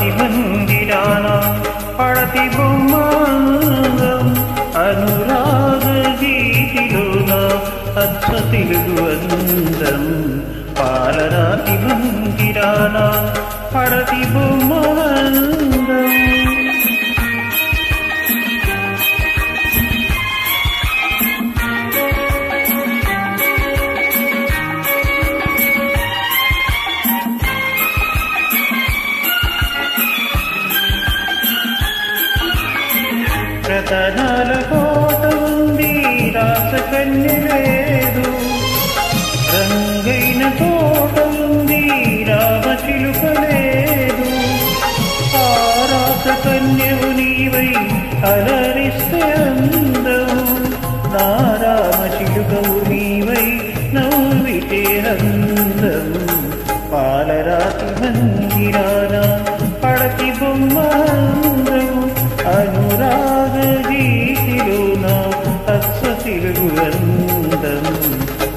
పాలరాతి మందిరాన పడతి బొమ్మాంగం అనురాగ గీతిలోన అచ్చ తెలుగు అందం పాలరాతి మందిరాన పడతి బొమ్మాంగం రతనాల కోట ఉంది రాసకన్య లేదు రంగైన కోట ఉంది రామచిలుక లేదు ఆ రాసకన్యవు నీవై అలరిస్తే అందం నా రామచిలుకవు నీవై నవ్వితే అందం పాలరాతి మందిరాన పడతి బొమ్మాంగం అనురాగ గీతిలోన అచ్చ తెలుగు అందం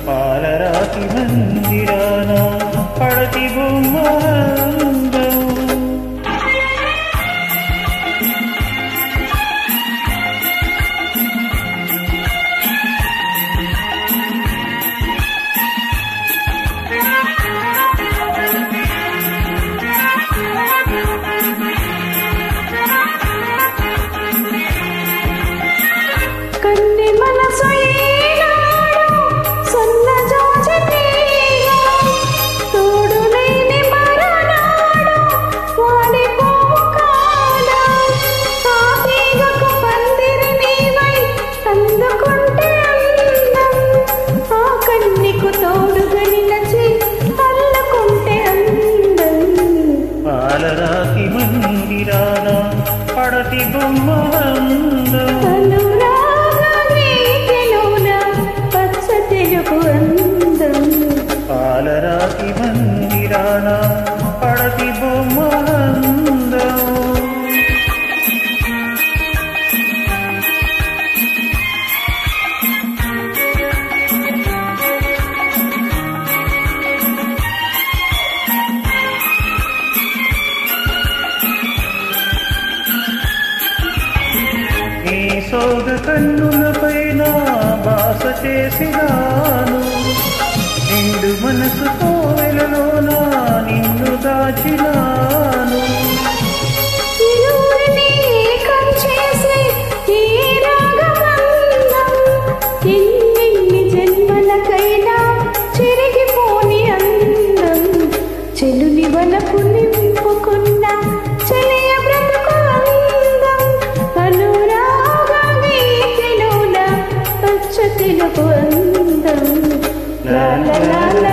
పాలరాతి మందిరాన పడతి బొమ్మాంగం పాలరాతి మందిరాన పడతి బొమ్మాంగం పచ్చ తెలుగు అందం పాలరాతి మందిరాన పడతి బొమ్మాంగం నీ సోగ కన్నులపైన బాస చేసినాను నిండు మనసు కోవెలలోన నిన్ను దాచినాను ఎన్ని జన్మలకైనా చెరిగిపోని అందం చెలుని వలకు నింపుకున్న చెలియ బ్రతుకు అందం అనురాగ గీతిలోన పచ్చ తెలుగు అందం లా లా లా